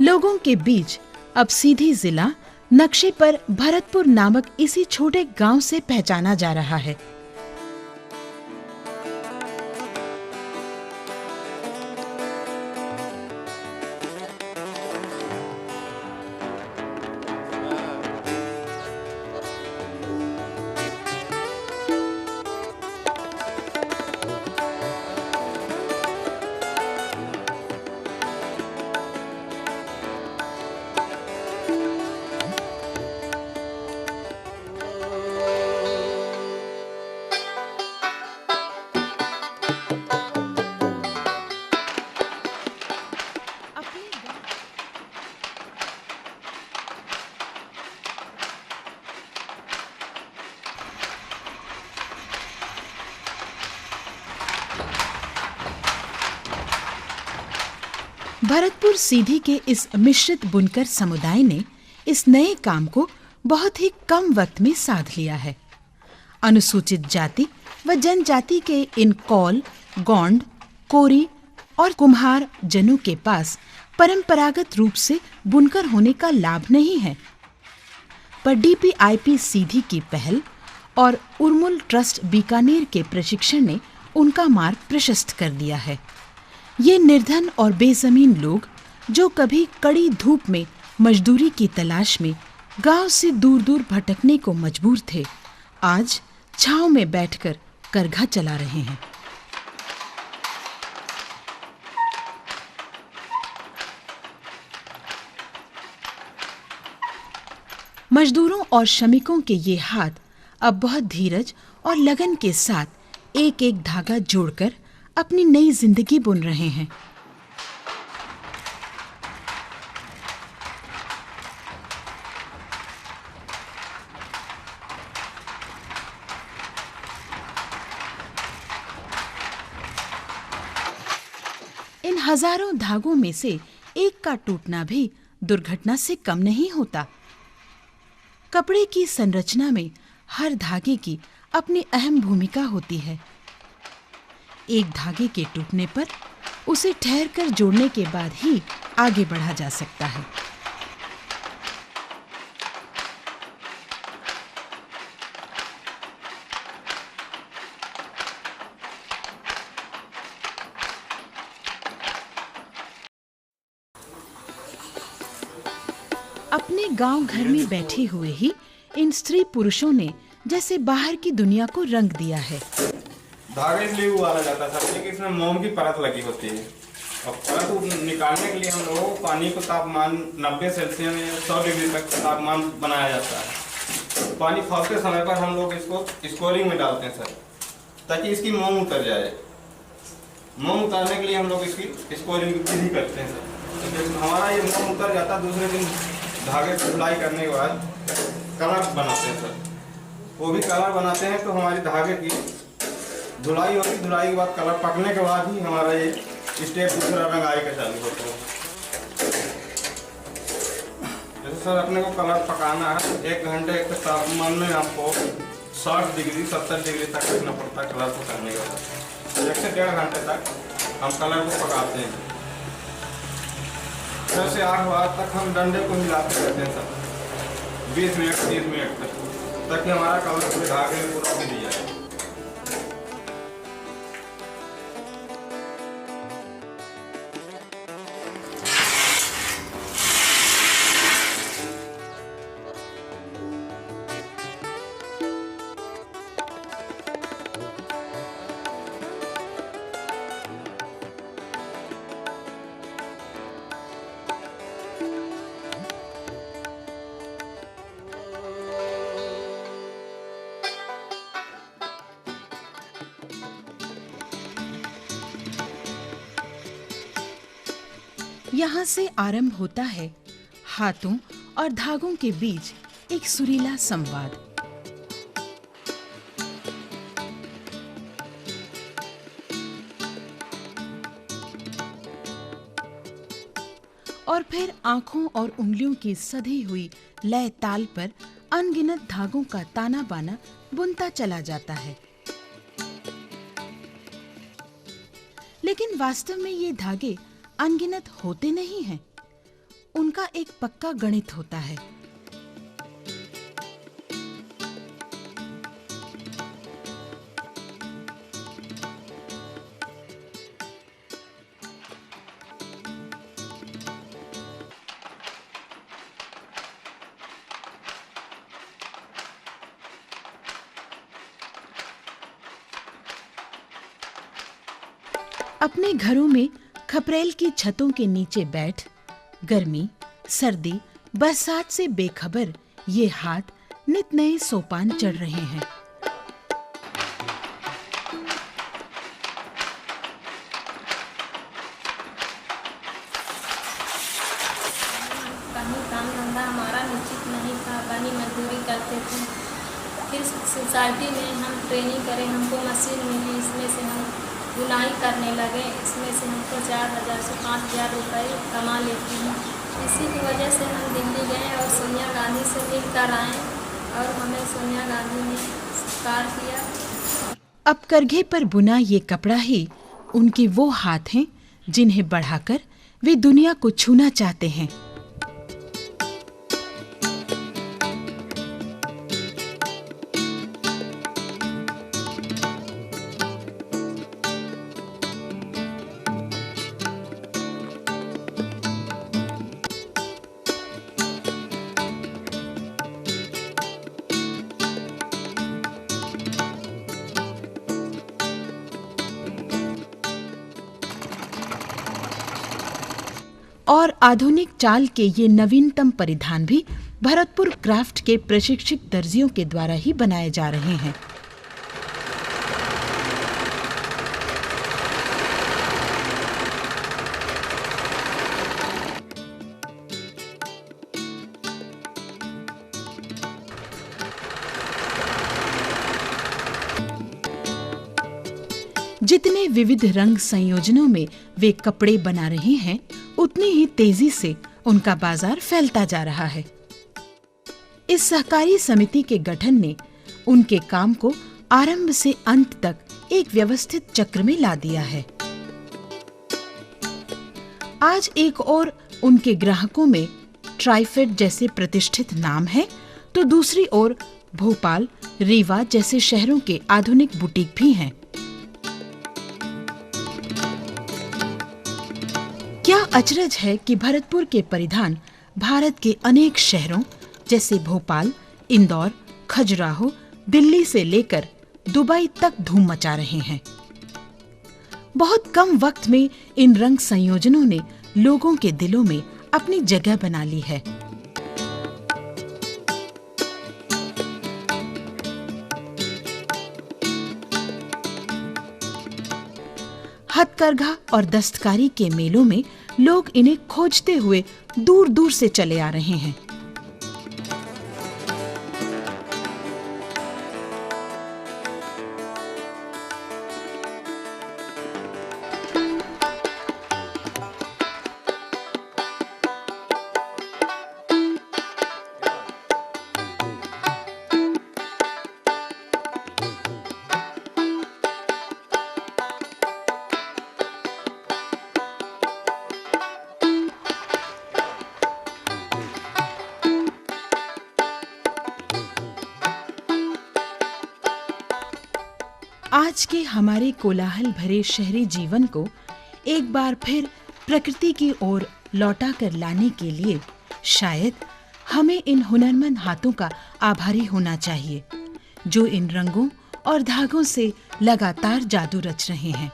लोगों के बीच अब सीधी जिला नक्शे पर भरतपुर नामक इसी छोटे गांव से पहचाना जा रहा है। भरतपुर सीधी के इस मिश्रित बुनकर समुदाय ने इस नए काम को बहुत ही कम वक्त में साध लिया है। अनुसूचित जाति व जनजाति के इन कौल, गोंड, कोरी और कुम्हार जनों के पास परंपरागत रूप से बुनकर होने का लाभ नहीं है, पर डीपीआईपी सीधी की पहल और उर्मुल ट्रस्ट बीकानेर के प्रशिक्षण ने उनका मार्ग प्रशस्त कर दिया है। ये निर्धन और बेजमीन लोग जो कभी कड़ी धूप में मजदूरी की तलाश में गांव से दूर दूर भटकने को मजबूर थे, आज छांव में बैठकर करघा चला रहे हैं। मजदूरों और श्रमिकों के ये हाथ अब बहुत धीरज और लगन के साथ एक एक धागा जोड़कर अपनी नई जिंदगी बुन रहे हैं। इन हजारों धागों में से एक का टूटना भी दुर्घटना से कम नहीं होता। कपड़े की संरचना में हर धागे की अपनी अहम भूमिका होती है। एक धागे के टूटने पर उसे ठहरकर जोड़ने के बाद ही आगे बढ़ा जा सकता है। अपने गांव घर में बैठे हुए ही इन स्त्री पुरुषों ने जैसे बाहर की दुनिया को रंग दिया है। धागे इसलिए उबाला जाता है क्योंकि इसमें मोम की परत लगी होती है और परत निकालने के लिए हम लोग पानी को तापमान 90 सेल्सियस या 100 डिग्री तक तापमान बनाया जाता है। पानी खौलते समय पर हम लोग इसको स्कोरिंग में डालते हैं सर, ताकि इसकी मोम उतर जाए। मोम उतारने के लिए हम लोग इसकी स्कोरिंग विधि करते हैं सर। तो हमारा ये मोम उतर जाता है, दूसरे दिन धागे से धुलाई करने के बाद कलर बनाते हैं सर। वो भी कलर बनाते हैं तो हमारी धागे की धुलाई होगी। धुलाई के बाद कलर पकने के बाद ही हमारा ये स्टेप दूसरा रंगाई का चालू होता है। जैसे सर अपने को कलर पकाना है 1 घंटे के तापमान में आपको 60 डिग्री 70 डिग्री तक रखना पड़ता है कलर को करने के बाद। 1 से 1.5 घंटे तक हम कलर को पकाते हैं। 6 से 8 बार तक हम डंडे को हिलाते रहते हैं सर, 20 मिनट 30 मिनट तक, ताकि हमारा कलर पूरे धागे में पूरा मिल जाए। यहाँ से आरंभ होता है हाथों और धागों के बीच एक सुरीला संवाद। और फिर आंखों और उंगलियों की सधी हुई लय ताल पर अनगिनत धागों का ताना बाना बुनता चला जाता है। लेकिन वास्तव में ये धागे अनगिनत होते नहीं हैं। उनका एक पक्का गणित होता है। अपने घरों में खपरेल की छतों के नीचे बैठ गर्मी, सर्दी, बरसात से बेखबर ये हाथ नित नए सोपान चढ़ रहे हैं। कहीं काम धंधा हमारा निश्चित नहीं था, बनी मजदूरी करते थे। फिर सोसाइटी में हम ट्रेनिंग करें, हमको मशीन मिली, इसमें से हम बुनाई करने लगे। इसमें से हमको 4,000 से 5,000 रुपये कमा लेती हूँ। इसी की वजह से हम दिल्ली गए और सोनिया गांधी से मिलकर आए और हमें सोनिया गांधी ने स्वीकार किया। अब करघे पर बुना ये कपड़ा ही उनके वो हाथ हैं जिन्हें बढ़ाकर वे दुनिया को छूना चाहते हैं। और आधुनिक चाल के ये नवीनतम परिधान भी भरतपुर क्राफ्ट के प्रशिक्षित दर्जियों के द्वारा ही बनाए जा रहे हैं। जितने विविध रंग संयोजनों में वे कपड़े बना रहे हैं, उतनी ही तेजी से उनका बाजार फैलता जा रहा है। इस सहकारी समिति के गठन ने उनके काम को आरंभ से अंत तक एक व्यवस्थित चक्र में ला दिया है। आज एक और उनके ग्राहकों में ट्राइफेड जैसे प्रतिष्ठित नाम है, तो दूसरी ओर भोपाल, रीवा जैसे शहरों के आधुनिक बुटीक भी हैं। क्या अचरज है कि भरतपुर के परिधान भारत के अनेक शहरों जैसे भोपाल, इंदौर, खजुराहो, दिल्ली से लेकर दुबई तक धूम मचा रहे हैं। बहुत कम वक्त में इन रंग संयोजनों ने लोगों के दिलों में अपनी जगह बना ली है। हथकरघा और दस्तकारी के मेलों में लोग इन्हें खोजते हुए दूर दूर से चले आ रहे हैं। आज के हमारे कोलाहल भरे शहरी जीवन को एक बार फिर प्रकृति की ओर लौटा कर लाने के लिए शायद हमें इन हुनरमंद हाथों का आभारी होना चाहिए, जो इन रंगों और धागों से लगातार जादू रच रहे हैं।